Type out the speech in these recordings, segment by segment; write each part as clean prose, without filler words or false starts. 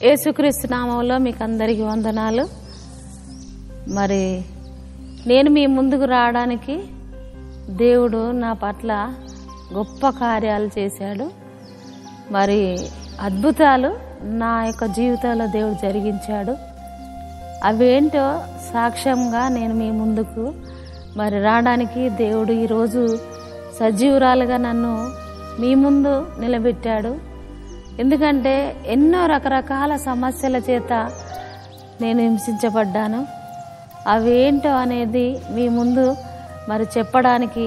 యేసుక్రీస్తు నామములో మీకు అందరికీ వందనాలు. మరి నేను మీ ముందుకు రావడానికి దేవుడు నా పట్ల గొప్ప కార్యాలు చేశాడు. మరి అద్భుతాలు నా యొక్క జీవితంలో దేవుడు జరిగించాడు. అవేంటో సాక్ష్యంగా నేను మీ ముందుకు మరి రావడానికి దేవుడు ఈరోజు సజీవురాలుగా నన్ను మీ ముందు నిలబెట్టాడు. ఎందుకంటే ఎన్నో రకరకాల సమస్యల చేత నేను హింసించబడ్డాను. అవేంటో అనేది మీ ముందు మరి చెప్పడానికి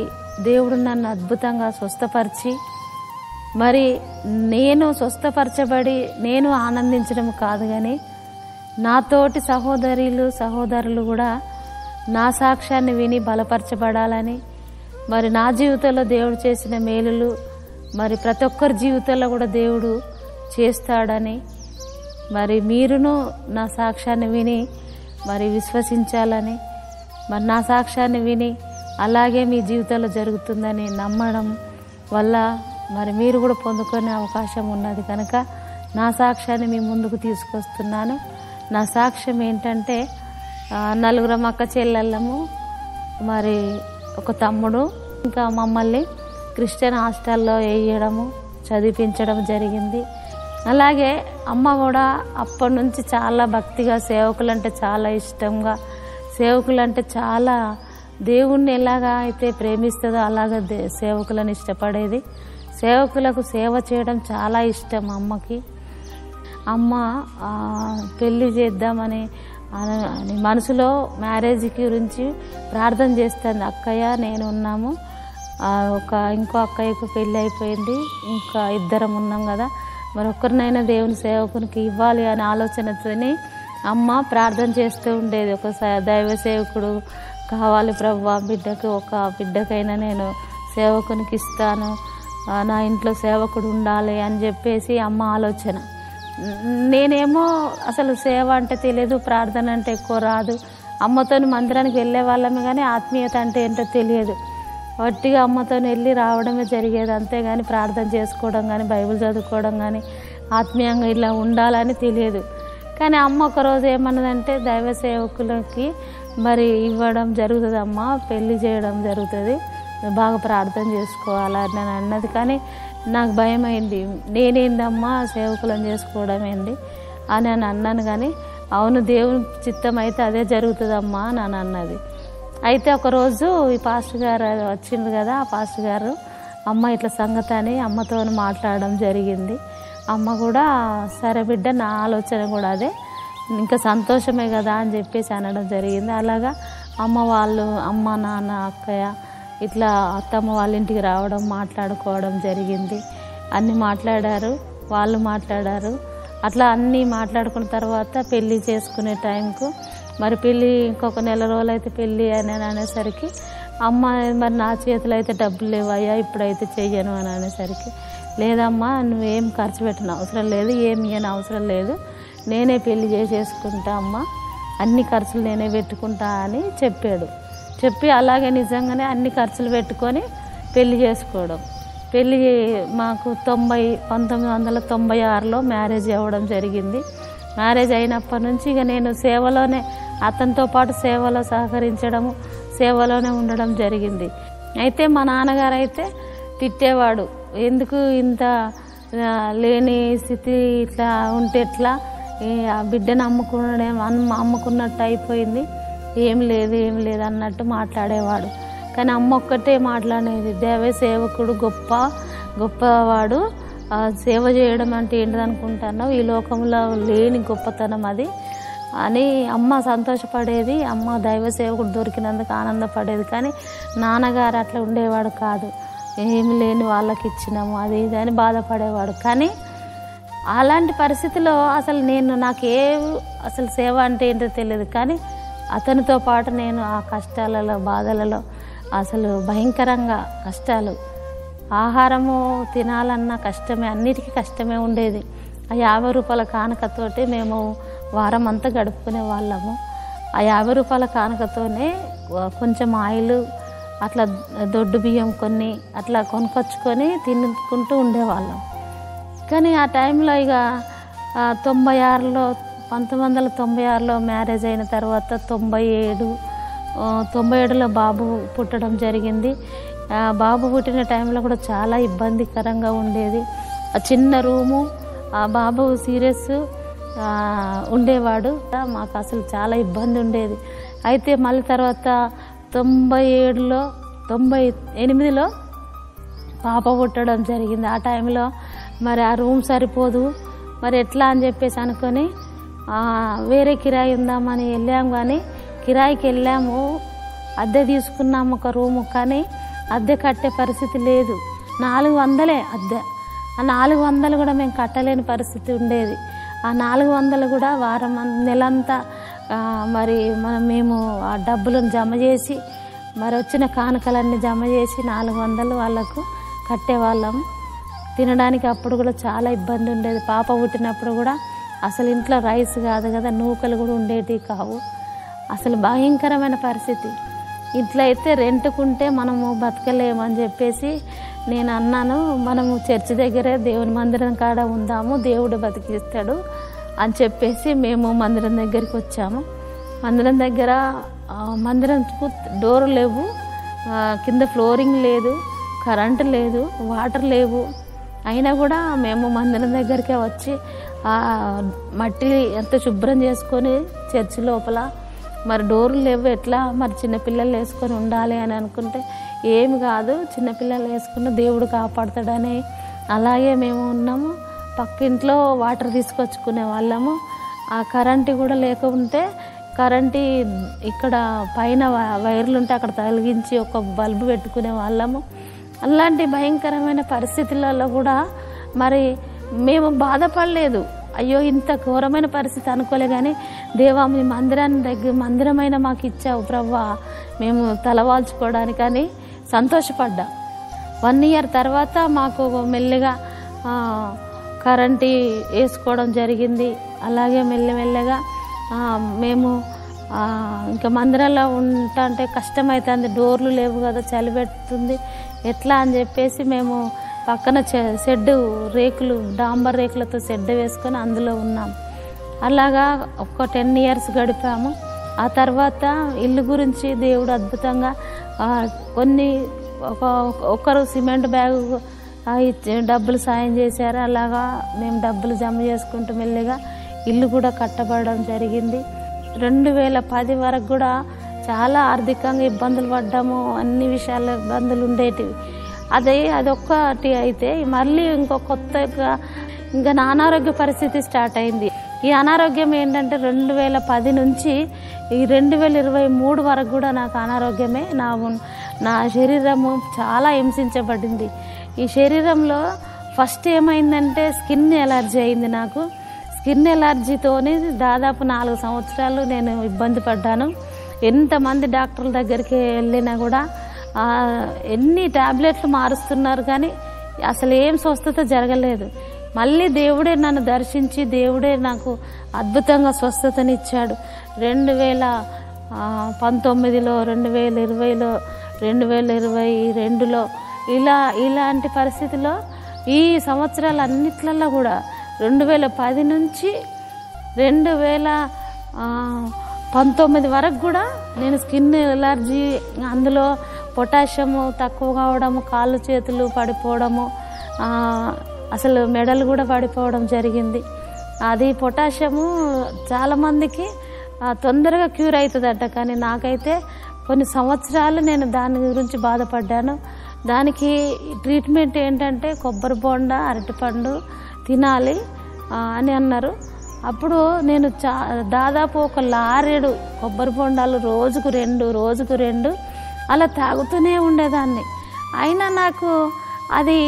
దేవుడు నన్ను అద్భుతంగా స్వస్థపరిచి మరి నేను స్వస్థపరచబడి నేను ఆనందించడం కాదు, కానీ నాతోటి సహోదరులు కూడా నా సాక్ష్యాన్ని విని బలపరచబడాలని, మరి నా జీవితంలో దేవుడు చేసిన మేలులు మరి ప్రతి ఒక్కరి జీవితంలో కూడా దేవుడు చేస్తాడని, మరి మీరును నా సాక్ష్యాన్ని విని మరి విశ్వసించాలని, మరి నా సాక్ష్యాన్ని విని అలాగే మీ జీవితంలో జరుగుతుందని నమ్మడం వల్ల మరి మీరు కూడా పొందుకునే అవకాశం ఉన్నది కనుక నా సాక్ష్యాన్ని మీ ముందుకు తీసుకొస్తున్నాను. నా సాక్ష్యం ఏంటంటే 4 అక్క చెల్లెళ్ళము, మరి ఒక తమ్ముడు, ఇంకా మమ్మల్ని క్రిస్టియన్ హాస్టల్లో వేయడము చదివించడం జరిగింది. అలాగే అమ్మ కూడా అప్పటి నుంచి చాలా భక్తిగా సేవకులంటే చాలా ఇష్టంగా, సేవకులంటే చాలా దేవుణ్ణి ఎలాగా అయితే ప్రేమిస్తుందో అలాగా సేవకులను ఇష్టపడేది. సేవకులకు సేవ చేయడం చాలా ఇష్టం అమ్మకి. అమ్మ పెళ్ళి చేద్దామని మనసులో మ్యారేజ్ గురించి ప్రార్థన చేస్తుంది. అక్కయ్య నేను ఉన్నాము, ఇంకో అక్కయ్యకు పెళ్ళి అయిపోయింది, ఇంకా 2 ఉన్నాం కదా, మరి ఒక్కరినైనా దేవుని సేవకునికి ఇవ్వాలి అనే ఆలోచనతోనే అమ్మ ప్రార్థన చేస్తూ ఉండేది. ఒక దైవ సేవకుడు కావాలి ప్రభువా, ఒక బిడ్డకైనా నేను సేవకునికి ఇస్తాను, నా ఇంట్లో సేవకుడు ఉండాలి అని చెప్పేసి అమ్మ ఆలోచన. నేనేమో అసలు సేవ అంటే తెలియదు, ప్రార్థన అంటే ఎక్కువ రాదు. అమ్మతో మందిరానికి వెళ్ళే వాళ్ళమే కానీ ఆత్మీయత అంటే ఏంటో తెలియదు. వట్టిగా అమ్మతో వెళ్ళి రావడమే జరిగేది, అంతేగాని ప్రార్థన చేసుకోవడం కానీ బైబిల్ చదువుకోవడం కానీ ఆత్మీయంగా ఇలా ఉండాలని తెలియదు. కానీ అమ్మ ఒకరోజు ఏమన్నదంటే దైవ సేవకులకి మరి ఇవ్వడం జరుగుతుంది అమ్మ, పెళ్ళి చేయడం జరుగుతుంది, బాగా ప్రార్థన చేసుకోవాలని నేను అన్నది. కానీ నాకు భయం అయింది, నేనేందమ్మా సేవకులను చేసుకోవడం ఏంది అని అన్నాను. కానీ అవును దేవుని చిత్తం అయితే అదే జరుగుతుందమ్మా అని అన్నది. అయితే ఒకరోజు ఈ పాస్టర్ గారు వచ్చింది కదా, ఆ పాస్టర్ గారు అమ్మ ఇట్లా సంగతి అని అమ్మతో మాట్లాడడం జరిగింది. అమ్మ కూడా సరే బిడ్డ, నా ఆలోచన కూడా అదే, ఇంకా సంతోషమే కదా అని చెప్పేసి అనడం జరిగింది. అలాగా అమ్మ నాన్న అక్కయ్య ఇట్లా అత్తమ్మ వాళ్ళ ఇంటికి రావడం, మాట్లాడుకోవడం జరిగింది. అన్నీ మాట్లాడారు, వాళ్ళు మాట్లాడారు. అట్లా అన్నీ మాట్లాడుకున్న తర్వాత పెళ్ళి చేసుకునే టైంకు మరి పెళ్ళి ఇంకొక 1 రోజులు అయితే పెళ్ళి అని అనేసరికి అమ్మ మరి నా చేతిలో అయితే డబ్బులు లేవయ్యా, ఇప్పుడైతే చెయ్యను అని అనేసరికి లేదమ్మా నువ్వేం ఖర్చు పెట్టిన అవసరం లేదు, ఏమి ఇయ్యని అవసరం లేదు, నేనే పెళ్ళి చేసేసుకుంటా అమ్మ, అన్ని ఖర్చులు నేనే పెట్టుకుంటా అని చెప్పి అలాగే నిజంగానే అన్ని ఖర్చులు పెట్టుకొని పెళ్ళి చేసుకోవడం. పెళ్ళి మాకు 1996లో మ్యారేజ్ అవ్వడం జరిగింది. మ్యారేజ్ అయినప్పటి నుంచి ఇక నేను సేవలోనే, అతనితో పాటు సేవలో సహకరించడము, సేవలోనే ఉండడం జరిగింది. అయితే మా నాన్నగారు అయితే తిట్టేవాడు, ఎందుకు ఇంత లేని స్థితి ఇట్లా ఉంటే ఎట్లా, ఆ బిడ్డను అమ్ముకున్నట్టు అయిపోయింది, ఏం లేదు అన్నట్టు మాట్లాడేవాడు. కానీ అమ్మ ఒక్కటే మాట్లాడేది, దేవ సేవకుడు గొప్పవాడు, సేవ చేయడం అంటే ఏంటిదనుకుంటున్నావు, ఈ లోకంలో లేని గొప్పతనం అది అని అమ్మ సంతోషపడేది. అమ్మ దైవ సేవకుడు దొరికినందుకు ఆనందపడేది. కానీ నాన్నగారు అట్లా ఉండేవాడు కాదు, ఏమి లేని వాళ్ళకి ఇచ్చినాము అది ఇది అని బాధపడేవాడు. కానీ అలాంటి పరిస్థితిలో అసలు అసలు సేవ అంటే ఏంటో తెలియదు. కానీ అతనితో పాటు నేను ఆ కష్టాలలో బాధలలో అసలు భయంకరంగా కష్టాలు, ఆహారము తినాలన్నా కష్టమే, అన్నిటికీ కష్టమే ఉండేది. ఆ 50 రూపాయల కానుకతోటి మేము వారం అంతా గడుపుకునే వాళ్ళము. ఆ 50 రూపాయల కానుకతోనే కొంచెం ఆయిల్ అట్లా దొడ్డు బియ్యం కొన్ని అట్లా కొనుక్కొచ్చుకొని తినుకుంటూ ఉండేవాళ్ళం. కానీ ఆ టైంలో ఇక 96లో 1996లో మ్యారేజ్ అయిన తర్వాత 97లో బాబు పుట్టడం జరిగింది. బాబు పుట్టిన టైంలో కూడా చాలా ఇబ్బందికరంగా ఉండేది. చిన్న రూము, బాబు సీరియస్ ఉండేవాడు. మాకు అసలు చాలా ఇబ్బంది ఉండేది. అయితే మళ్ళీ తర్వాత 98లో పాప పుట్టడం జరిగింది. ఆ టైంలో మరి ఆ రూమ్ సరిపోదు, మరి ఎట్లా అని చెప్పేసి అనుకొని వేరే కిరాయి ఉందామని వెళ్ళాము. కానీ కిరాయికి వెళ్ళాము, అద్దె తీసుకున్నాము ఒక రూము, కానీ అద్దె కట్టే పరిస్థితి లేదు. 400 అద్దె. ఆ 400 కూడా మేము కట్టలేని పరిస్థితి ఉండేది. ఆ 400 కూడా నెలంతా మరి మేము ఆ డబ్బులను జమ చేసి, మరి వచ్చిన కానుకలన్నీ జమ చేసి 400 వాళ్ళకు కట్టేవాళ్ళం. తినడానికి అప్పుడు కూడా చాలా ఇబ్బంది ఉండేది. పాప పుట్టినప్పుడు కూడా అసలు ఇంట్లో రైస్ కాదు కదా, నూకలు కూడా ఉండేటివి కావు. అసలు భయంకరమైన పరిస్థితి. ఇంట్లో అయితే రెంట్కుంటే మనము బతకలేమని చెప్పేసి నేను అన్నాను, మనము చర్చి దగ్గరే దేవుని మందిరం కాడ ఉందాము, దేవుడు బతికిస్తాడు అని చెప్పేసి మేము మందిరం దగ్గరికి వచ్చాము. మందిరం దగ్గర మందిరంకు డోర్ లేవు, కింద ఫ్లోరింగ్ లేదు, కరెంటు లేదు, వాటర్ లేవు. అయినా కూడా మేము మందిరం దగ్గరికే వచ్చి మట్టి ఎంత శుభ్రం చేసుకొని చర్చి లోపల మరి డోర్లు లేవు, ఎట్లా మరి చిన్నపిల్లలు వేసుకొని ఉండాలి అని అనుకుంటే ఏమి కాదు, చిన్నపిల్లలు వేసుకున్న దేవుడు కాపాడుతాడని అలాగే మేము ఉన్నాము. పక్కింట్లో వాటర్ తీసుకొచ్చుకునే వాళ్ళము. ఆ కరెంటు కూడా లేకుంటే కరెంటు ఇక్కడ పైన వైర్లు ఉంటే అక్కడ తొలగించి ఒక బల్బు పెట్టుకునే వాళ్ళము. అలాంటి భయంకరమైన పరిస్థితులలో కూడా మరి మేము బాధపడలేదు. అయ్యో ఇంత ఘోరమైన పరిస్థితి అనుకోలే, కానీ దేవా మీ మందిరమైన మాకు ఇచ్చావు ప్రవ్వా, మేము తలవాల్చుకోవడానికని సంతోషపడ్డా. 1 ఇయర్ తర్వాత మాకు మెల్లిగా కరెంటు వేసుకోవడం జరిగింది. అలాగే మెల్లమెల్లగా మేము ఇంకా మందిరంలో ఉంటే కష్టమవుతుంది, డోర్లు లేవు కదా, చలి పెడుతుంది, ఎట్లా అని చెప్పేసి మేము పక్కన షెడ్ రేకులు, డాంబర్ రేకులతో షెడ్ వేసుకొని అందులో ఉన్నాం. అలాగా ఒక 10 ఇయర్స్ గడిపాము. ఆ తర్వాత ఇల్లు గురించి దేవుడు అద్భుతంగా ఒకరు సిమెంట్ బ్యాగు డబ్బులు సాయం చేశారు. అలాగా మేము డబ్బులు జమ చేసుకుంటూ మెల్లిగా ఇల్లు కూడా కట్టబడడం జరిగింది. 2010 వరకు కూడా చాలా ఆర్థికంగా ఇబ్బందులు పడ్డాము. అన్ని విషయాల ఇబ్బందులు ఉండేటివి. అదొక్కటి అయితే మళ్ళీ కొత్తగా ఇంకా నా అనారోగ్య పరిస్థితి స్టార్ట్ అయింది. ఈ అనారోగ్యం ఏంటంటే 2010 నుంచి ఈ 2023 వరకు కూడా నాకు అనారోగ్యమే. నా శరీరము చాలా హింసించబడింది. ఈ శరీరంలో ఫస్ట్ ఏమైందంటే స్కిన్ ఎలర్జీ అయింది నాకు. స్కిన్ ఎలర్జీతోని దాదాపు 4 సంవత్సరాలు నేను ఇబ్బంది పడ్డాను. ఎంతమంది డాక్టర్ల దగ్గరికి వెళ్ళినా కూడా ఎన్ని టాబ్లెట్లు మారుస్తున్నారు, కానీ అసలు ఏం స్వస్థత జరగలేదు. మళ్ళీ దేవుడే నన్ను దర్శించి దేవుడే నాకు అద్భుతంగా స్వస్థతనిచ్చాడు. 2019లో, 2020లో, 2022లో ఇలాంటి పరిస్థితిలో ఈ సంవత్సరాలన్నిట్లలో కూడా 2010 నుంచి 2019 వరకు కూడా నేను స్కిన్ ఎలర్జీ, అందులో పొటాషియము తక్కువ కావడము, కాళ్ళు చేతులు పడిపోవడము, అసలు మెడలు కూడా పడిపోవడం జరిగింది. అది పొటాషియము చాలామందికి తొందరగా క్యూర్ అవుతుందట, కానీ నాకైతే కొన్ని సంవత్సరాలు నేను దాని గురించి బాధపడ్డాను. దానికి ట్రీట్మెంట్ ఏంటంటే కొబ్బరి బోండా, అరటిపండు తినాలి అని అన్నారు. అప్పుడు నేను దాదాపు ఒక లారెడు కొబ్బరి బొండాలు రోజుకు 2 అలా తాగుతూనే ఉండేదాన్ని. అయినా నాకు అది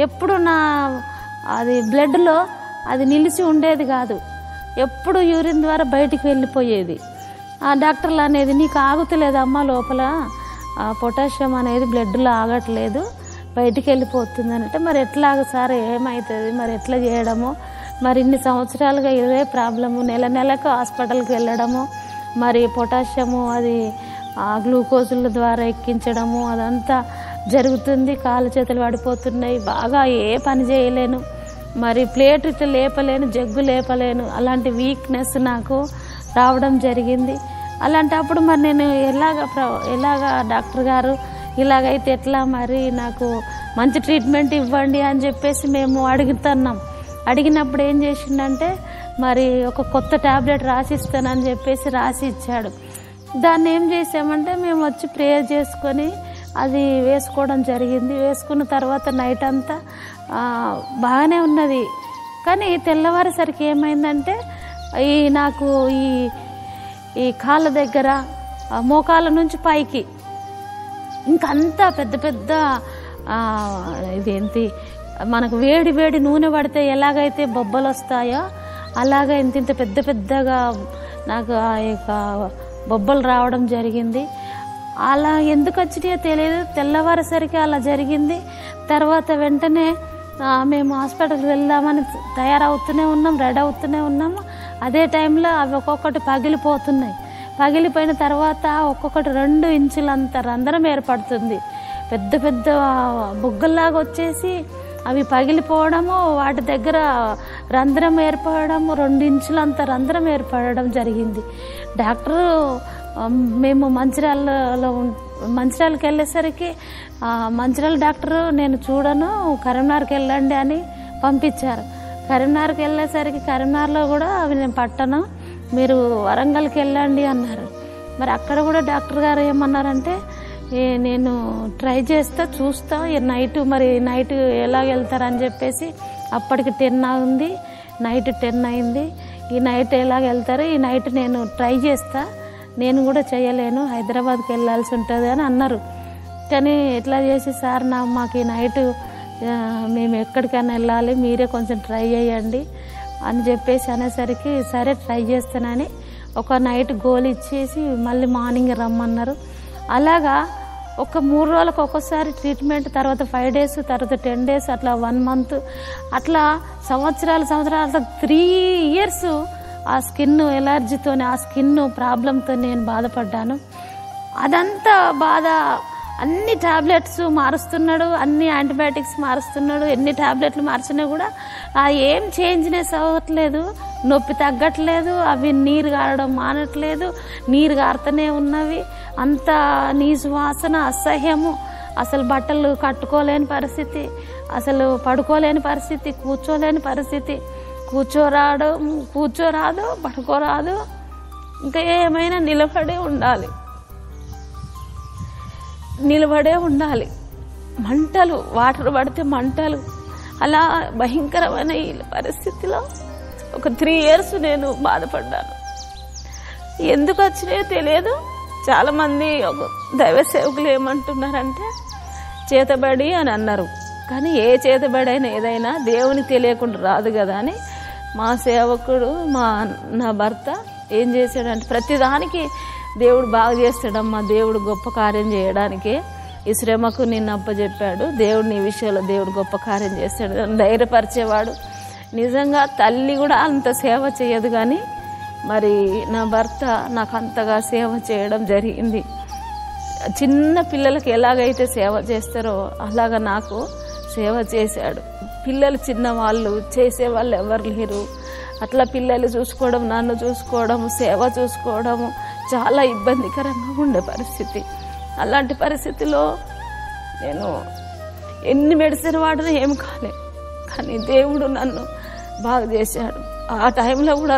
ఎప్పుడు అది బ్లడ్లో అది నిలిచి ఉండేది కాదు, ఎప్పుడు యూరిన్ ద్వారా బయటికి వెళ్ళిపోయేది. ఆ డాక్టర్లు అనేది నీకు ఆగుతలేదమ్మా, లోపల పొటాషియం అనేది బ్లడ్లో ఆగట్లేదు, బయటికి వెళ్ళిపోతుంది అంటే, మరి ఎట్లాగ సార్ ఏమవుతుంది, మరి ఎట్లా చేయడము, మరి ఇన్ని సంవత్సరాలుగా ఇదే ప్రాబ్లము, నెలకు హాస్పిటల్కి వెళ్ళడము, మరి పొటాషియము అది గ్లూకోజుల ద్వారా ఎక్కించడము అదంతా జరుగుతుంది. కాళ్ళు చేతులు పడిపోతున్నాయి, బాగా ఏ పని చేయలేను. మరి ప్లేట్ ఇట్లా లేపలేను, జగ్గు లేపలేను, అలాంటి వీక్నెస్ నాకు రావడం జరిగింది. అలాంటప్పుడు మరి నేను ఎలాగా డాక్టర్ గారు ఇలాగైతే ఎట్లా, మరి నాకు మంచి ట్రీట్మెంట్ ఇవ్వండి అని చెప్పేసి మేము అడిగినప్పుడు ఏం చేసిండంటే మరి ఒక కొత్త ట్యాబ్లెట్ రాసిస్తానని చెప్పేసి రాసి ఇచ్చాడు. దాన్ని ఏం చేసామంటే మేము వచ్చి ప్రేయర్ చేసుకొని అది వేసుకోవడం జరిగింది. వేసుకున్న తర్వాత నైట్ అంతా బాగానే ఉన్నది. కానీ తెల్లవారేసరికి ఏమైందంటే నాకు ఈ కాళ్ళ దగ్గర మోకాళ్ళ నుంచి పైకి ఇంకంతా పెద్ద పెద్ద ఇదేంటి మనకు వేడి నూనె పడితే ఎలాగైతే బొబ్బలు వస్తాయో అలాగా ఇంత పెద్ద పెద్దగా నాకు ఆ యొక్క బొబ్బలు రావడం జరిగింది. అలా ఎందుకు వచ్చినాయో తెలియదు, తెల్లవారేసరికి అలా జరిగింది. తర్వాత వెంటనే మేము హాస్పిటల్కి వెళ్దామని తయారవుతూనే ఉన్నాం, రెడీ అవుతూనే ఉన్నాము. అదే టైంలో అవి ఒక్కొక్కటి పగిలిపోయిన తర్వాత ఒక్కొక్కటి 2 ఇంచులంత రంధ్రం ఏర్పడుతుంది. పెద్ద పెద్ద బుగ్గల్లాగా వచ్చేసి అవి పగిలిపోవడము, వాటి దగ్గర రంధ్రం ఏర్పడము, 2 ఇంచులంత రంధ్రం ఏర్పడడం జరిగింది. డాక్టరు మేము మంచిర్యాలకి వెళ్ళేసరికి మంచిర్యాల డాక్టరు నేను చూడను, కరీంనగర్కి వెళ్ళండి అని పంపించారు. కరీంనగర్కి వెళ్ళేసరికి కరీంనగర్లో కూడా అవి నేను పట్టను, మీరు వరంగల్కి వెళ్ళండి అన్నారు. మరి అక్కడ కూడా డాక్టర్ గారు ఏమన్నారంటే నేను ట్రై చేస్తా, చూస్తా, నైట్ ఎలా వెళ్తారని చెప్పేసి అప్పటికి 10 ఉంది, నైట్ 10 అయింది. ఈ నైట్ ఎలాగ వెళ్తారు, ఈ నైట్ నేను ట్రై చేస్తా, నేను కూడా చేయలేను, హైదరాబాద్కి వెళ్ళాల్సి ఉంటుంది అని అన్నారు. కానీ ఎట్లా చేసి సార్ మాకు ఈ నైట్ మేము ఎక్కడికైనా వెళ్ళాలి, మీరే కొంచెం ట్రై చేయండి అని చెప్పేసి అనేసరికి సరే ట్రై చేస్తానని ఒక నైట్ గోళీ ఇచ్చేసి మళ్ళీ మార్నింగ్ రమ్మన్నారు. అలాగా ఒక 3 రోజులకు ఒక్కోసారి ట్రీట్మెంట్, తర్వాత 5 days, తర్వాత 10 days, అట్లా 1 month, అట్లా సంవత్సరాలు అట్లా 3 years ఆ స్కిన్ ఎలర్జీతో, ఆ స్కిన్ ప్రాబ్లంతో నేను బాధపడ్డాను. అదంతా బాధ. అన్ని టాబ్లెట్స్ మారుస్తున్నాడు, అన్ని యాంటీబయాటిక్స్ మారుస్తున్నాడు, ఎన్ని టాబ్లెట్లు మార్చినా కూడా ఏం చేంజ్నెస్ అవ్వట్లేదు, నొప్పి తగ్గట్లేదు, అవి నీరు గారడం మానట్లేదు, నీరు గారుతూనే ఉన్నవి. అంత నీసు వాసన, అసహ్యము, అసలు బట్టలు కట్టుకోలేని పరిస్థితి, అసలు పడుకోలేని పరిస్థితి, కూర్చోలేని పరిస్థితి, కూర్చోరాదు, పడుకోరాదు, ఇంకా ఏమైనా నిలబడే ఉండాలి. మంటలు, వాటర్ పడితే మంటలు, అలా భయంకరమైన ఈ పరిస్థితిలో ఒక 3 years నేను బాధపడ్డాను. ఎందుకు వచ్చినాయో తెలియదు. చాలామంది దైవ సేవకులు ఏమంటున్నారంటే చేతబడి అని అన్నారు. కానీ ఏ చేతబడి అయినా ఏదైనా దేవుని తెలియకుండా రాదు కదా అని మా సేవకుడు నా భర్త ఏం చేశాడంటే ప్రతిదానికి దేవుడు బాగా చేస్తాడమ్మా, దేవుడు గొప్ప కార్యం చేయడానికే ఈ శ్రమకు నిన్ను అప్పచెప్పాడు, దేవుడు నీ విషయంలో దేవుడు గొప్ప కార్యం చేస్తాడు అని ధైర్యపరిచేవాడు. నిజంగా తల్లి కూడా అంత సేవ చేయదు, కానీ మరి నా భర్త నాకు అంతగా సేవ చేయడం జరిగింది. చిన్న పిల్లలకి ఎలాగైతే సేవ చేస్తారో అలాగా నాకు సేవ చేశాడు. పిల్లలు చిన్నవాళ్ళు, చేసేవాళ్ళు ఎవరు లేరు. అట్లా పిల్లలు చూసుకోవడం, నన్ను చూసుకోవడం, సేవ చూసుకోవడము చాలా ఇబ్బందికరంగా ఉండే పరిస్థితి. అలాంటి పరిస్థితిలో నేను ఎన్ని మెడిసిన్ వాడినా ఏం కాలే, కానీ దేవుడు నన్ను బాగా చేశాడు. ఆ టైంలో కూడా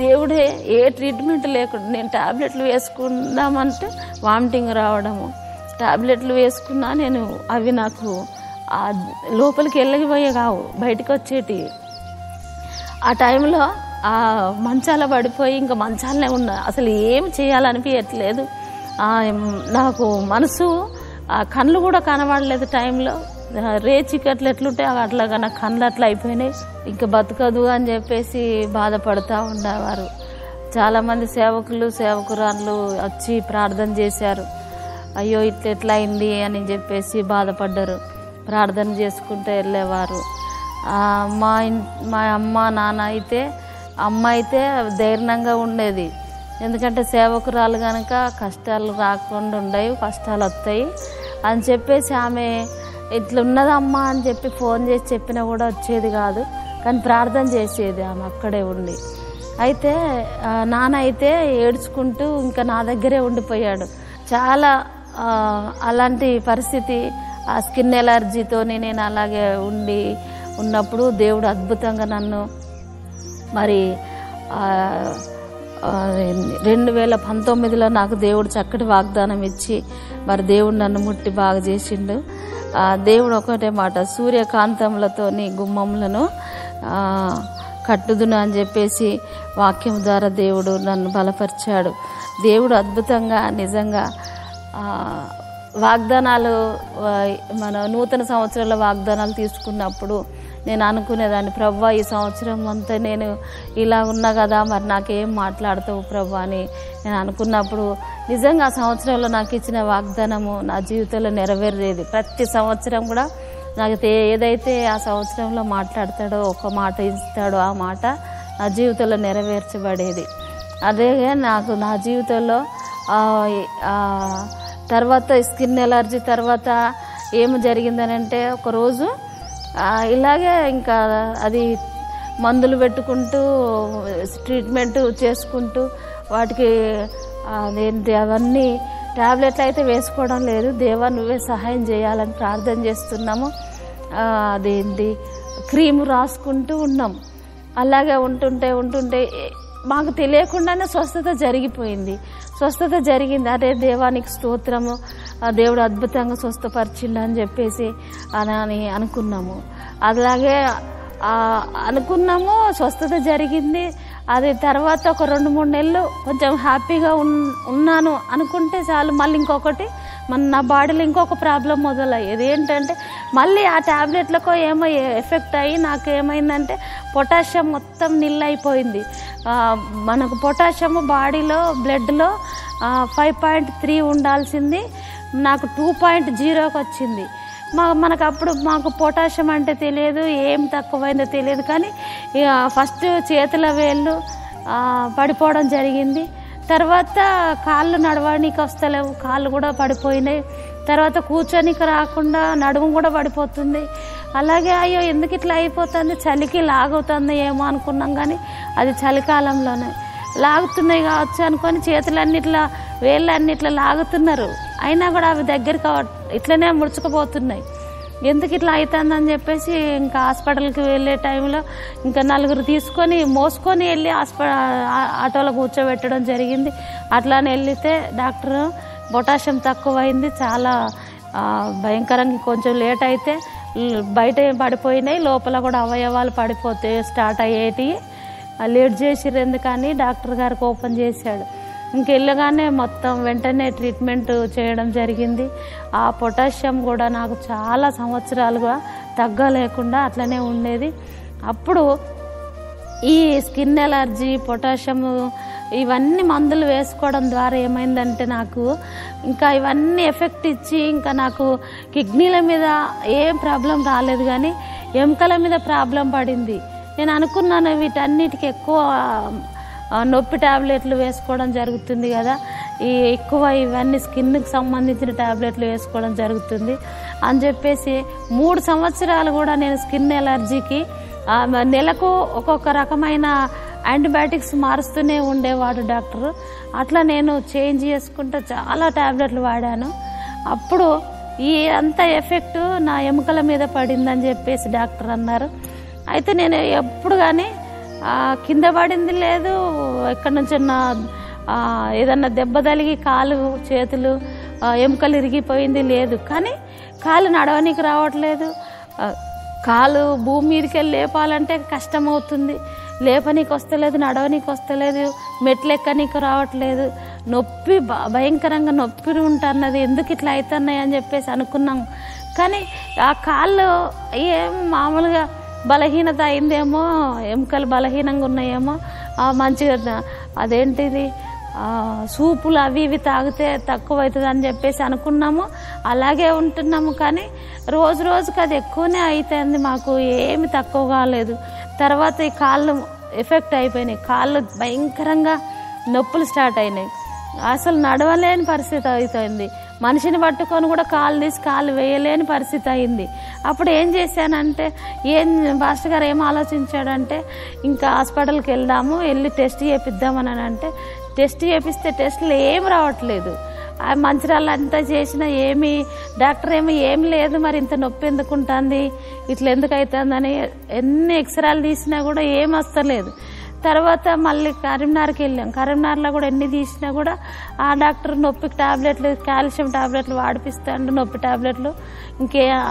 దేవుడే ఏ ట్రీట్మెంట్ లేకుండా నేను టాబ్లెట్లు వేసుకుందామంటే వామిటింగ్ రావడము, టాబ్లెట్లు వేసుకున్నా నేను అవి నాకు లోపలికి వెళ్ళకపోయే కావు, బయటకు వచ్చేటి. ఆ టైంలో ఆ మంచాల పడిపోయి ఇంకా మంచాలనే ఉన్నా, అసలు ఏం చేయాలనిపించట్లేదు. నాకు మనసు, ఆ కళ్ళు కూడా కనబడలేదు టైంలో. రేచికట్లు ఎట్లుంటే అట్లా నా కళ్ళు అట్లా అయిపోయినాయి. ఇంకా బతకదు అని చెప్పేసి బాధపడుతూ ఉండేవారు. చాలామంది సేవకురాళ్ళు వచ్చి ప్రార్థన చేశారు. అయ్యో ఇట్లా అయింది అని చెప్పేసి బాధపడ్డారు, ప్రార్థన చేసుకుంటూ వెళ్ళేవారు. మా అమ్మ నాన్న అయితే, అమ్మ అయితే ధైర్యంగా ఉండేది. ఎందుకంటే సేవకురాలు కనుక కష్టాలు రాకుండా ఉండవు, కష్టాలు వస్తాయి అని చెప్పేసి ఆమె ఇట్లా ఉన్నదమ్మా అని చెప్పి ఫోన్ చేసి చెప్పినా కూడా వచ్చేది కాదు, కానీ ప్రార్థన చేసేది ఆమె అక్కడే ఉండి. అయితే నాన్న అయితే ఏడ్చుకుంటూ ఇంకా నా దగ్గరే ఉండిపోయాడు. చాలా అలాంటి పరిస్థితి, ఆ స్కిన్ ఎలర్జీతోని నేను అలాగే ఉన్నప్పుడు దేవుడు అద్భుతంగా నన్ను మరి 2019లో నాకు దేవుడు చక్కటి వాగ్దానం ఇచ్చి మరి దేవుడు నన్ను ముట్టి బాగా చేసిండు. దేవుడు ఒకటే మాట, సూర్యకాంతములతోని గుమ్మములను కట్టుదును అని చెప్పేసి వాక్యం ద్వారా దేవుడు నన్ను బలపరిచాడు. దేవుడు అద్భుతంగా నిజంగా వాగ్దానాలు, మన నూతన సంవత్సరాల వాగ్దానాలు తీసుకున్నప్పుడు నేను అనుకునేదాన్ని, ప్రభువా ఈ సంవత్సరం అంతా నేను ఇలా ఉన్నా కదా, మరి నాకేం మాట్లాడతావు ప్రభు అని నేను అనుకున్నప్పుడు నిజంగా ఆ సంవత్సరంలో నాకు ఇచ్చిన వాగ్దానము నా జీవితంలో నెరవేరేది. ప్రతి సంవత్సరం కూడా నాకు ఏదైతే ఆ సంవత్సరంలో మాట్లాడతాడో, ఒక మాట ఇస్తాడో ఆ మాట నా జీవితంలో నెరవేర్చబడేది. అదే నాకు నా జీవితంలో తర్వాత స్కిన్ ఎలర్జీ తర్వాత ఏమి జరిగిందని అంటే, ఒకరోజు ఇలాగే ఇంకా అది మందులు పెట్టుకుంటూ ట్రీట్మెంట్ చేసుకుంటూ వాటికి అదేంటి అవన్నీ ట్యాబ్లెట్లు అయితే వేసుకోవడం లేదు. దేవా నువ్వే సహాయం చేయాలని ప్రార్థన చేస్తున్నాము. అదేంటి క్రీము రాసుకుంటూ ఉన్నాం. అలాగే ఉంటుంటే మాకు తెలియకుండానే స్వస్థత జరిగిపోయింది. స్వస్థత జరిగింది. అదే దేవానికి స్తోత్రము, దేవుడు అద్భుతంగా స్వస్థపరిచిండని చెప్పేసి అని అనుకున్నాము. అలాగే అనుకున్నాము, స్వస్థత జరిగింది. అది తర్వాత ఒక 2-3 నెలలు కొంచెం హ్యాపీగా ఉన్నాను అనుకుంటే చాలు, మళ్ళీ ఇంకొకటి నా బాడీలో ఇంకొక ప్రాబ్లం మొదలయ్యేది. ఏంటంటే మళ్ళీ ఆ ట్యాబ్లెట్లకు ఏమో ఎఫెక్ట్ అయ్యి నాకు ఏమైందంటే పొటాషియం మొత్తం నిల్ అయిపోయింది. మనకు పొటాషియం బాడీలో బ్లడ్లో 5.3 ఉండాల్సింది నాకు 2.0కి వచ్చింది. మనకు అప్పుడు మాకు పొటాషియం అంటే తెలియదు, ఏం తక్కువైందో తెలియదు. కానీ ఫస్ట్ చేతుల వేళ్ళు పడిపోవడం జరిగింది. తర్వాత కాళ్ళు నడవడానికి వస్తలేవు, కాళ్ళు కూడా పడిపోయినాయి. తర్వాత కూర్చొనికి రాకుండా నడుము కూడా పడిపోతుంది. అలాగే అయ్యో ఎందుకు ఇట్లా అయిపోతుంది, చలికి లాగుతుంది ఏమో అనుకున్నాం. కానీ అది చలికాలంలోనే లాగుతున్నాయి కావచ్చు అనుకొని చేతులన్నీ ఇట్లా వేళ్ళన్నీ ఇట్లా లాగుతున్నారు. అయినా కూడా అవి దగ్గరికి ఇట్లనే ముడుచుకుపోతున్నాయి. ఎందుకు ఇట్లా అవుతుందని చెప్పేసి ఇంకా హాస్పిటల్కి వెళ్ళే టైంలో ఇంకా 4 తీసుకొని మోసుకొని వెళ్ళి ఆటోలో కూర్చోబెట్టడం జరిగింది. అట్లానే వెళ్తే డాక్టర్ పొటాషియం తక్కువైంది, చాలా భయంకరంగా, కొంచెం లేట్ అయితే బయట పడిపోయినాయి, లోపల కూడా అవయవాలు పడిపోతే స్టార్ట్ అయ్యేటి, లేట్ చేసిర్రు ఎందుకని డాక్టర్ గారికి ఓపెన్ చేశాడు. ఇంకెళ్ళగానే మొత్తం వెంటనే ట్రీట్మెంట్ చేయడం జరిగింది. ఆ పొటాషియం కూడా నాకు చాలా సంవత్సరాలుగా తగ్గలేకుండా అట్లనే ఉండేది. అప్పుడు ఈ స్కిన్ ఎలర్జీ, పొటాషియం ఇవన్నీ మందులు వేసుకోవడం ద్వారా ఏమైందంటే నాకు ఇంకా ఇవన్నీ ఎఫెక్ట్ ఇచ్చి ఇంకా నాకు కిడ్నీల మీద ఏం ప్రాబ్లం రాలేదు, కానీ ఎముకల మీద ప్రాబ్లం పడింది. నేను అనుకున్నాను వీటన్నిటికీ ఎక్కువ నొప్పి ట్యాబ్లెట్లు వేసుకోవడం జరుగుతుంది కదా, ఎక్కువ ఇవన్నీ స్కిన్కి సంబంధించిన ట్యాబ్లెట్లు వేసుకోవడం జరుగుతుంది అని చెప్పేసి 3 సంవత్సరాలు కూడా నేను స్కిన్ ఎలర్జీకి నెలకు ఒక్కొక్క రకమైన యాంటీబయాటిక్స్ మారుస్తూనే ఉండేవాడు డాక్టర్. అట్లా నేను చేంజ్ చేసుకుంటూ చాలా ట్యాబ్లెట్లు వాడాను. అప్పుడు ఈ అంత ఎఫెక్ట్ నా ఎముకల మీద పడిందని చెప్పేసి డాక్టర్ అన్నారు. అయితే నేను ఎప్పుడు కానీ కింద పడింది లేదు, ఎక్కడి నుంచి ఏదన్నా దెబ్బ తగిలి కాలు చేతులు ఎముకలు ఇరిగిపోయింది లేదు, కానీ కాలు నడవనికి రావట్లేదు. కాలు భూమి మీదకి వెళ్ళి లేపాలంటే కష్టమవుతుంది, లేపనీకి వస్తలేదు, నడవనీకి వస్తలేదు, మెట్లు ఎక్కనీకి రావట్లేదు, నొప్పి భయంకరంగా నొప్పి ఉంటున్నది, ఎందుకు ఇట్లా అవుతున్నాయి అని చెప్పేసి అనుకున్నాం. కానీ ఆ కాళ్ళు ఏం మామూలుగా బలహీనత అయిందేమో, ఎముకలు బలహీనంగా ఉన్నాయేమో, మంచిగా అదేంటిది సూపులు అవి ఇవి తాగితే తక్కువ అవుతుంది అని చెప్పేసి అనుకున్నాము. అలాగే ఉంటున్నాము, కానీ రోజు రోజుకి అది ఎక్కువనే అవుతుంది, మాకు ఏమి తక్కువ కాలేదు. తర్వాత ఈ కాళ్ళు ఎఫెక్ట్ అయిపోయినాయి, కాళ్ళు భయంకరంగా నొప్పులు స్టార్ట్ అయినాయి, అసలు నడవలేని పరిస్థితి అవుతుంది. మనిషిని పట్టుకొని కూడా కాలు తీసి కాలు వేయలేని పరిస్థితి అయింది. అప్పుడు ఏం చేశానంటే, మాస్టర్ గారు ఏం ఆలోచించాడంటే, ఇంకా హాస్పిటల్కి వెళ్దాము, వెళ్ళి టెస్ట్ చేపిద్దామని అంటే, టెస్ట్ చేపిస్తే టెస్టులు ఏం రావట్లేదు. మంచిరాళ్ళు అంతా చేసినా డాక్టర్ ఏం లేదు, మరి ఇంత నొప్పి ఎందుకు ఉంటుంది, ఇట్లా ఎందుకు అవుతుందని ఎన్ని ఎక్స్రేలు తీసినా కూడా ఏం వస్తలేదు. తర్వాత మళ్ళీ కరీంనగర్కి వెళ్ళాం. కరీంనగర్లో కూడా ఎన్ని తీసినా కూడా ఆ డాక్టర్ నొప్పికి టాబ్లెట్లు, కాల్షియం టాబ్లెట్లు వాడిపిస్తాడు, నొప్పి టాబ్లెట్లు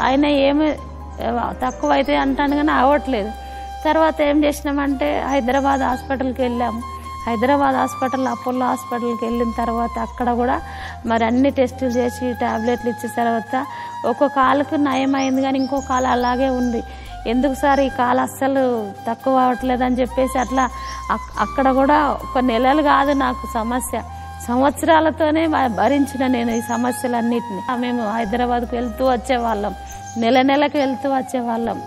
ఆయన ఏమి తక్కువ అయితే అంటాను కానీ అవ్వట్లేదు. తర్వాత ఏం చేసినామంటే హైదరాబాద్ హాస్పిటల్కి వెళ్ళాము. హైదరాబాద్ హాస్పిటల్, అపోలో హాస్పిటల్కి వెళ్ళిన తర్వాత అక్కడ కూడా మరి అన్ని టెస్టులు చేసి టాబ్లెట్లు ఇచ్చిన తర్వాత ఒక కాలుకు నయం అయింది, కానీ ఇంకో కాలు అలాగే ఉంది. ఎందుకు సార్ ఈ కాలు అస్సలు తక్కువ అవ్వట్లేదని చెప్పేసి అట్లా అక్కడ కూడా ఒక నెలలు కాదు నాకు సమస్య, సంవత్సరాలతోనే భరించిన నేను ఈ సమస్యలన్నిటిని. మేము హైదరాబాద్కు వెళ్తూ వచ్చేవాళ్ళం, నెలకు వెళ్తూ వచ్చేవాళ్ళం.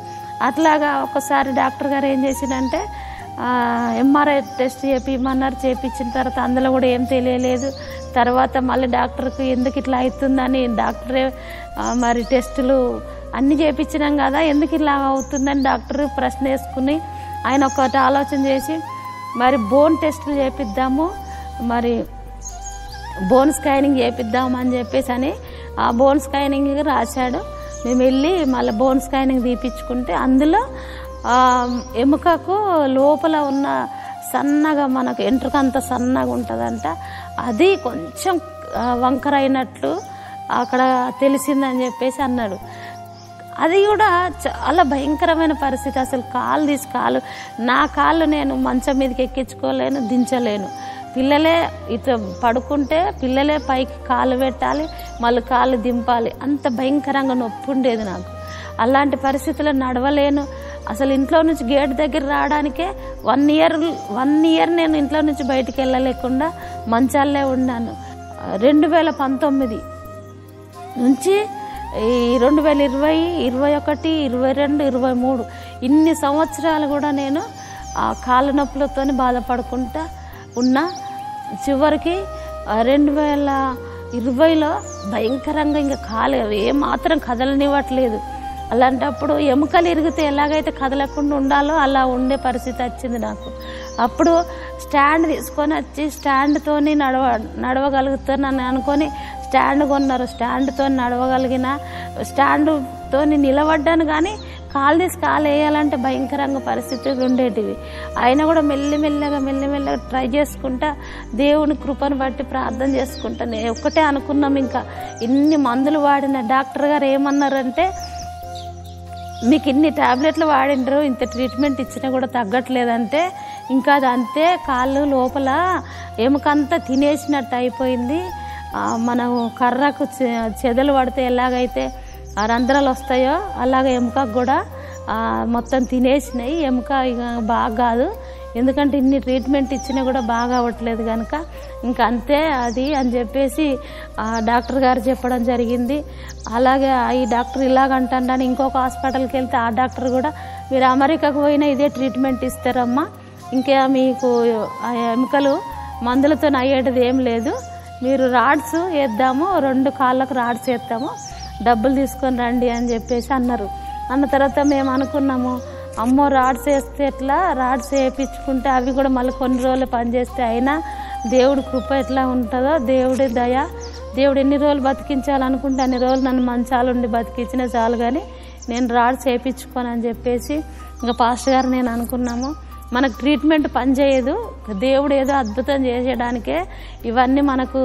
అట్లాగా ఒకసారి డాక్టర్ గారు ఏం చేసిందంటే ఎంఆర్ఐ టెస్ట్ చేపిమన్నారు. చేపించిన తర్వాత అందులో కూడా ఏం తెలియలేదు. తర్వాత మళ్ళీ డాక్టర్కి ఎందుకు ఇట్లా అవుతుందని డాక్టరే మరి టెస్టులు అన్నీ చేయించినాం కదా, ఎందుకు ఇలా అవుతుందని డాక్టర్ ప్రశ్న వేసుకుని ఆయన ఒకటి ఆలోచన చేసి మరి బోన్ టెస్టులు చేపిద్దాము, మరి బోన్ స్కానింగ్ చేపిద్దాము అని చెప్పేసి అని ఆ బోన్ స్కానింగ్ రాశాడు. మేము వెళ్ళి మళ్ళీ బోన్ స్కానింగ్ తీపించుకుంటే అందులో ఎముకకు లోపల ఉన్న సన్నగా మనకు ఎంట్రుక అంత సన్నగా ఉంటుందంట, అది కొంచెం వంకర అయినట్లు అక్కడ తెలిసిందని చెప్పేసి అన్నాడు. అది కూడా చాలా భయంకరమైన పరిస్థితి. అసలు నా కాళ్ళు నేను మంచం మీదకి ఎక్కించుకోలేను, దించలేను. పిల్లలే ఇట్లా పడుకుంటే పిల్లలే పైకి కాళ్ళు పెట్టాలి, మళ్ళీ కాళ్ళు దింపాలి, అంత భయంకరంగా నొప్పి ఉండేది నాకు. అలాంటి పరిస్థితుల్లో నడవలేను. అసలు ఇంట్లో నుంచి గేట్ దగ్గర రావడానికే 1 ఇయర్ నేను ఇంట్లో నుంచి బయటికి వెళ్ళలేకుండా మంచాలే ఉన్నాను. 2019 నుంచి ఈ 2020, 21, 22, 23 ఇన్ని సంవత్సరాలు కూడా నేను ఆ కాళ్ళ నొప్పులతో బాధపడుకుంటా ఉన్నా. చివరికి 2020లో భయంకరంగా ఇంకా కాలు ఏమాత్రం కదలనివ్వట్లేదు. అలాంటప్పుడు ఎముకలు ఇరిగితే ఎలాగైతే కదలకుండా ఉండాలో అలా ఉండే పరిస్థితి వచ్చింది నాకు. అప్పుడు స్టాండ్ తీసుకొని వచ్చి స్టాండ్తో నడవగలుగుతానని అనుకొని స్టాండ్ కొన్నారు. స్టాండ్తో నడవగలిగిన, స్టాండ్తో నిలబడ్డాను, కానీ కాలు తీసి కాలు వేయాలంటే భయంకరంగా పరిస్థితులు ఉండేటివి. అయినా కూడా మెల్లమెల్లగా ట్రై చేసుకుంటా, దేవుని కృపను బట్టి ప్రార్థన చేసుకుంటా. నేను ఒక్కటే అనుకున్నాం, ఇంకా ఇన్ని మందులు వాడిన డాక్టర్ గారు ఏమన్నారంటే, మీకు ఇన్ని టాబ్లెట్లు వాడిండ్రు, ఇంత ట్రీట్మెంట్ ఇచ్చినా కూడా తగ్గట్లేదంటే ఇంకా అది అంతే, కాళ్ళు లోపల ఎముకంతా తినేసినట్టు అయిపోయింది. మనం కర్రకు చెదలు పడితే ఎలాగైతే రంధ్రాలు వస్తాయో అలాగ ఎముకకు కూడా మొత్తం తినేసినాయి. ఎముక ఇక బాగా కాదు, ఎందుకంటే ఇన్ని ట్రీట్మెంట్ ఇచ్చినా కూడా బాగా అవ్వట్లేదు కనుక ఇంకా అంతే అది అని చెప్పేసి డాక్టర్ గారు చెప్పడం జరిగింది. అలాగే ఈ డాక్టర్ ఇలాగంటాడని ఇంకొక హాస్పిటల్కి వెళ్తే ఆ డాక్టర్ కూడా, మీరు అమెరికాకు పోయినా ఇదే ట్రీట్మెంట్ ఇస్తారమ్మా, ఇంకా మీకు ఎముకలు మందులతో అయ్యేటిది ఏం లేదు, మీరు రాడ్స్ వేద్దాము, 2 కాళ్ళకు రాడ్స్ వేస్తాము, డబ్బులు తీసుకొని రండి అని చెప్పేసి అన్నారు. అన్న తర్వాత మేము అనుకున్నాము, అమ్మో రాడ్స్ వేస్తే ఎట్లా, రాడ్స్ వేయించుకుంటే అవి కూడా మళ్ళీ కొన్ని రోజులు పనిచేస్తే, అయినా దేవుడి కృప ఎట్లా ఉంటుందో, దేవుడి దయ, దేవుడు ఎన్ని రోజులు బతికించాలనుకుంటే అన్ని రోజులు నన్ను మంచాలుండి బతికించినా చాలు, కానీ నేను రాడ్స్ వేయించుకోను అని చెప్పేసి ఇంకా పాస్టర్ గారు నేను అనుకున్నాము. మనకు ట్రీట్మెంట్ పనిచేయదు, దేవుడు ఏదో అద్భుతం చేసేయడానికే ఇవన్నీ మనకు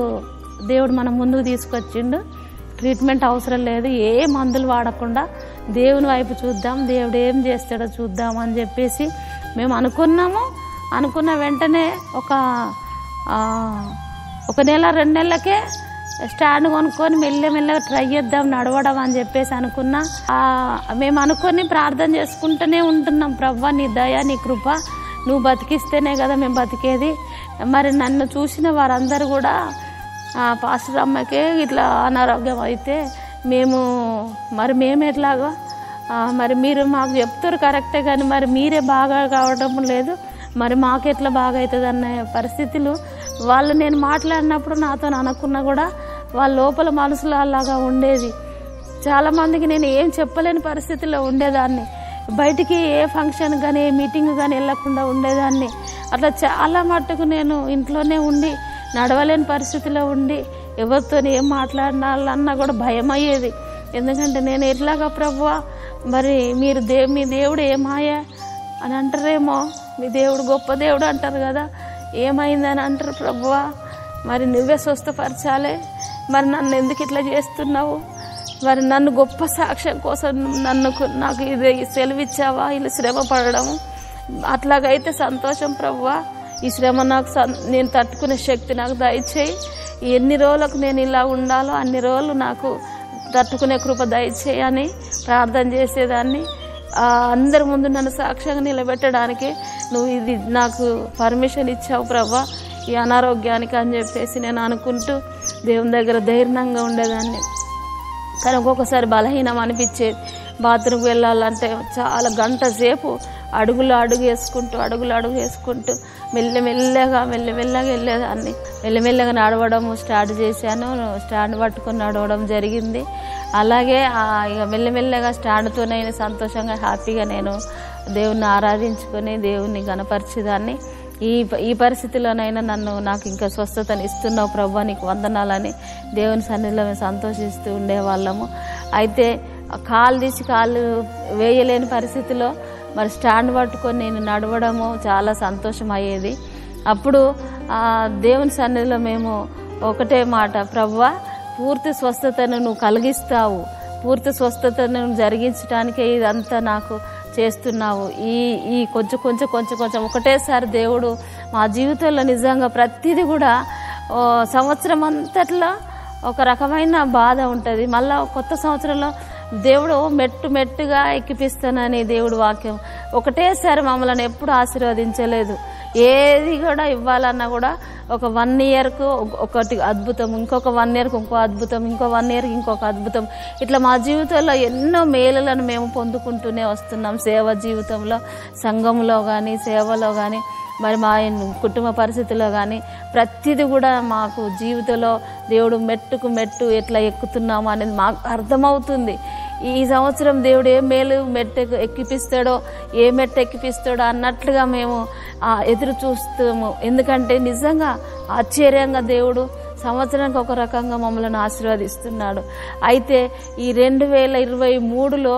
దేవుడు మన ముందుకు తీసుకొచ్చిండు. ట్రీట్మెంట్ అవసరం లేదు, ఏ మందులు వాడకుండా దేవుని వైపు చూద్దాం, దేవుడు ఏం చేస్తాడో చూద్దాం అని చెప్పేసి మేము అనుకున్నాము. అనుకున్న వెంటనే ఒక 1 నెల 2 నెలలకే స్టాండ్ కొనుక్కొని మెల్లగా ట్రై చేద్దాం నడవడం అని చెప్పేసి అనుకున్నా. మేము అనుకొని ప్రార్థన చేసుకుంటూనే ఉంటున్నాం, ప్రభువా నీ దయ నీ కృప, నువ్వు బతికిస్తేనే కదా మేము బతికేది. మరి నన్ను చూసిన వారందరూ కూడా పాస్టర్ అమ్మకే ఇట్లా అనారోగ్యం అయితే మేము ఎట్లాగో, మరి మీరు మాకు చెప్తారు కరెక్టే, కానీ మరి మీరే బాగా కావడం లేదు, మరి మాకెట్లా బాగా అవుతుంది అన్న పరిస్థితులు వాళ్ళు నేను మాట్లాడినప్పుడు నాతో అనుకున్నా కూడా వాళ్ళ లోపల మనసులో అలాగా ఉండేది. చాలామందికి నేను ఏం చెప్పలేని పరిస్థితిలో ఉండేదాన్ని. బయటికి ఏ ఫంక్షన్ కానీ ఏ మీటింగ్ కానీ వెళ్ళకుండా ఉండేదాన్ని. అట్లా చాలా మట్టుకు నేను ఇంట్లోనే ఉండి నడవలేని పరిస్థితిలో ఉండి ఎవరితో ఏం మాట్లాడాలన్నా కూడా భయం అయ్యేది. ఎందుకంటే నేను ఎట్లాగా ప్రభువా, మరి మీరు మీ దేవుడు ఏమాయా అని అంటారేమో, మీ దేవుడు గొప్ప దేవుడు అంటారు కదా, ఏమైందని అంటారు ప్రభువా, మరి నువ్వే స్వస్థపరచాలి, మరి నన్ను ఎందుకు ఇట్లా చేస్తున్నావు, మరి నన్ను గొప్ప సాక్ష్యం కోసం నాకు ఇది సెలవిచ్చావా, ఇలా శ్రమ పడడం, అట్లాగైతే సంతోషం ప్రభువా, ఈ శ్రమ నాకు నేను తట్టుకునే శక్తి నాకు దయచేయి, ఎన్ని రోజులకు నేను ఇలా ఉండాలో అన్ని రోజులు నాకు తట్టుకునే కృప దయచేయి అని ప్రార్థన చేసేదాన్ని. అందరి ముందు నన్ను సాక్ష్యంగా నిలబెట్టడానికి నువ్వు ఇది నాకు పర్మిషన్ ఇచ్చావు ప్రభా ఈ అనారోగ్యానికి అని చెప్పేసి నేను అనుకుంటూ దేవుని దగ్గర ధైర్యంగా ఉండేదాన్ని. కానీ ఒక్కొక్కసారి బలహీనం అనిపించేది. బాత్రూమ్కి వెళ్ళాలంటే చాలా గంట సేపు అడుగులు అడుగు వేసుకుంటూ మెల్లమెల్లగా వెళ్ళేదాన్ని. మెల్లమెల్లగా నడవడం స్టార్ట్ చేశాను. స్టాండ్ పట్టుకొని నడవడం జరిగింది. అలాగే ఇక మెల్లమెల్లగా స్టాండ్తోనైనా సంతోషంగా హ్యాపీగా నేను దేవుణ్ణి ఆరాధించుకొని దేవుణ్ణి గణపరిచేదాన్ని. ఈ పరిస్థితిలోనైనా నాకు ఇంకా స్వస్థతని ఇస్తున్నావు ప్రభా, నీకు వందనాలని దేవుని సన్నిధిలో మేము సంతోషిస్తూ ఉండేవాళ్ళము. అయితే కాలు తీసి కాళ్ళు వేయలేని పరిస్థితిలో మరి స్టాండ్ పట్టుకొని నేను నడవడము చాలా సంతోషం అయ్యేది. అప్పుడు దేవుని సన్నిధిలో మేము ఒకటే మాట, ప్రభువా పూర్తి స్వస్థతను నువ్వు కలిగిస్తావు, పూర్తి స్వస్థతను జరిగించడానికే ఇదంతా నాకు చేస్తున్నావు. ఈ కొంచెం ఒకటేసారి దేవుడు మా జీవితంలో నిజంగా ప్రతిదీ కూడా సంవత్సరం అంతట్లో ఒక రకమైన బాధ ఉంటుంది. మళ్ళీ కొత్త సంవత్సరంలో దేవుడు మెట్టుగా ఎక్కిపిస్తానని దేవుడు వాక్యం ఒకటేసారి మమ్మల్ని ఎప్పుడు ఆశీర్వదించలేదు. ఏది కూడా ఇవ్వాలన్నా కూడా ఒక 1 ఇయర్కు ఒకటి అద్భుతం, ఇంకొక 1 ఇయర్కి ఇంకో అద్భుతం, ఇంకో 1 ఇయర్కి ఇంకొక అద్భుతం, ఇట్లా మా జీవితంలో ఎన్నో మేలులను మేము పొందుకుంటూనే వస్తున్నాం. సేవ జీవితంలో, సంఘంలో కానీ, సేవలో కానీ, మరి మా కుటుంబ పరిస్థితుల్లో కానీ ప్రతిదీ కూడా మాకు జీవితంలో దేవుడు మెట్టు ఎట్లా ఎక్కుతున్నాము అనేది మాకు అర్థమవుతుంది. ఈ సంవత్సరం దేవుడు ఏ మేలు ఎక్కిపిస్తాడో, ఏ మెట్టు ఎక్కిపిస్తాడో అన్నట్లుగా మేము ఎదురు చూస్తాము. ఎందుకంటే నిజంగా ఆశ్చర్యంగా దేవుడు సంవత్సరానికి ఒక రకంగా మమ్మల్ని ఆశీర్వదిస్తున్నాడు. అయితే ఈ 2023లో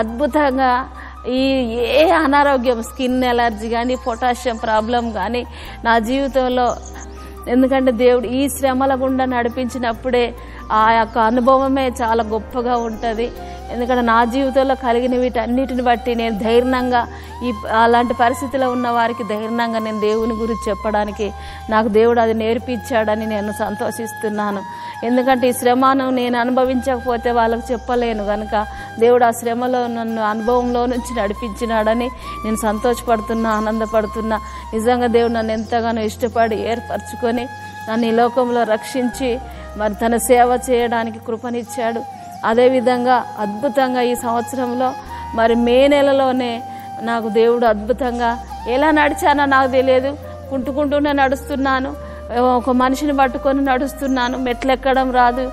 అద్భుతంగా ఏ అనారోగ్యం, స్కిన్ ఎలర్జీ కానీ, పొటాషియం ప్రాబ్లం కానీ నా జీవితంలో, ఎందుకంటే దేవుడు ఈ శ్రమల గుండా నడిపించినప్పుడే ఆ యొక్క అనుభవమే చాలా గొప్పగా ఉంటుంది. ఎందుకంటే నా జీవితంలో కలిగిన వీటన్నిటిని బట్టి నేను ధైర్యంగా అలాంటి పరిస్థితిలో ఉన్న వారికి ధైర్యంగా నేను దేవుని గురించి చెప్పడానికి నాకు దేవుడు అది నేర్పించాడని నేను సంతోషిస్తున్నాను. ఎందుకంటే ఈ శ్రమను నేను అనుభవించకపోతే వాళ్ళకు చెప్పలేను కనుక దేవుడు ఆ శ్రమలో నన్ను అనుభవంలో నుంచి నడిపించినాడని నేను సంతోషపడుతున్నా, ఆనందపడుతున్నా. నిజంగా దేవుడు నన్ను ఎంతగానో ఇష్టపడి ఏర్పరచుకొని నన్ను ఈ లోకంలో రక్షించి మరి తన సేవ చేయడానికి కృపనిచ్చాడు. అదేవిధంగా అద్భుతంగా ఈ సంవత్సరంలో మరి మే నెలలోనే నాకు దేవుడు అద్భుతంగా ఎలా నడిచానో నాకు తెలియదు, కుంటుకుంటూనే నడుస్తున్నాను. ఒక మనిషిని పట్టుకొని నడుస్తున్నాను. మెట్లు ఎక్కడం రాదు.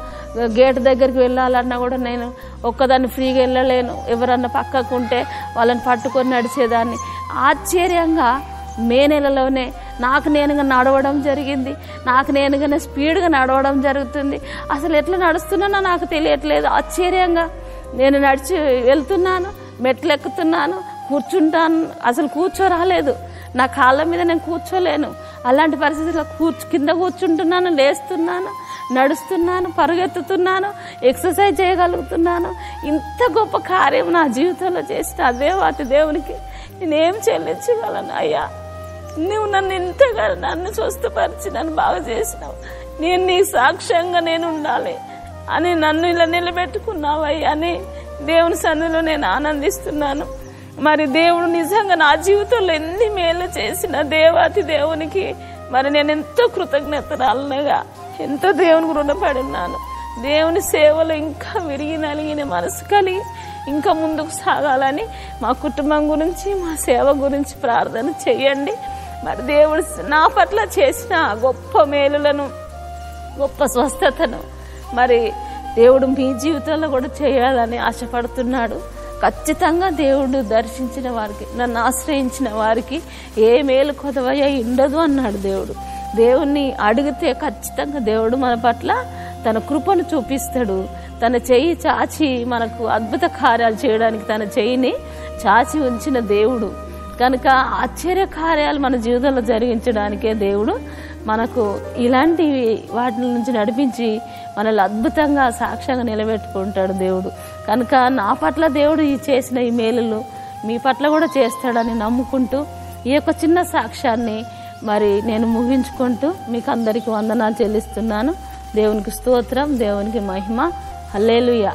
గేట్ దగ్గరికి వెళ్ళాలన్నా కూడా నేను ఒక్కదాన్ని ఫ్రీగా వెళ్ళలేను. ఎవరన్నా పక్కకు ఉంటే వాళ్ళని పట్టుకొని నడిచేదాన్ని. ఆశ్చర్యంగా మే నెలలోనే నాకు నేనుగా నడవడం జరిగింది. నాకు నేనుగానే స్పీడ్గా నడవడం జరుగుతుంది. అసలు ఎట్లా నడుస్తున్నానో నాకు తెలియట్లేదు. ఆశ్చర్యంగా నేను నడిచి వెళ్తున్నాను, మెట్లు ఎక్కుతున్నాను, కూర్చుంటాను. అసలు కూర్చోరాలేదు, నా కాళ్ళ మీద నేను కూర్చోలేను. అలాంటి పరిస్థితుల్లో కింద కూర్చుంటున్నాను, లేస్తున్నాను, నడుస్తున్నాను, పరుగెత్తుతున్నాను, ఎక్సర్సైజ్ చేయగలుగుతున్నాను. ఇంత గొప్ప కార్యం నా జీవితంలో చేసిన దేవాతి దేవునికి నేనేం చెల్లించగలను అయ్యా. నువ్వు నన్ను ఇంతగా నన్ను స్వస్థపరిచి నన్ను బాగా చేసినావు. నేను నీ సాక్ష్యంగా నేను ఉండాలి అని నన్ను ఇలా నిలబెట్టుకున్నావయ్యా అని దేవుని సన్నిధిలో నేను ఆనందిస్తున్నాను. మరి దేవుడు నిజంగా నా జీవితంలో ఎన్ని మేలు చేసిన దేవాతి దేవునికి మరి నేను ఎంతో కృతజ్ఞతరాలనగా ఎంతో దేవునికి రుణపడి ఉన్నాను. దేవుని సేవలో ఇంకా విరిగి నలిగిన మనసు కలిగి ఇంకా ముందుకు సాగాలని మా కుటుంబం గురించి, మా సేవ గురించి ప్రార్థన చేయండి. మరి దేవుడు నా పట్ల చేసిన గొప్ప మేలులను, గొప్ప స్వస్థతను మరి దేవుడు మీ జీవితంలో కూడా చేయాలని ఆశపడుతున్నాడు. ఖచ్చితంగా దేవుడు దర్శించిన వారికి, నన్ను ఆశ్రయించిన వారికి ఏ మేలు కొదవయ్య ఉండదు అన్నాడు దేవుడు. దేవుణ్ణి అడిగితే ఖచ్చితంగా దేవుడు మన పట్ల తన కృపను చూపిస్తాడు. తన చెయ్యి చాచి మనకు అద్భుత కార్యాలు చేయడానికి తన చెయ్యిని చాచి ఉంచిన దేవుడు కనుక ఆశ్చర్య కార్యాలు మన జీవితంలో జరిగించడానికే దేవుడు మనకు ఇలాంటివి వాటి నుంచి నడిపించి మనల్ని అద్భుతంగా సాక్ష్యంగా నిలబెట్టుకుంటాడు దేవుడు. కనుక నా పట్ల దేవుడు చేసిన ఈ మేలులు మీ పట్ల కూడా చేస్తాడని నమ్ముకుంటూ ఈ యొక్క చిన్న సాక్ష్యాన్ని మరి నేను ముగించుకుంటూ మీకు అందరికీ వందనాలు చెల్లిస్తున్నాను. దేవునికి స్తోత్రం, దేవునికి మహిమ. హల్లెలూయా.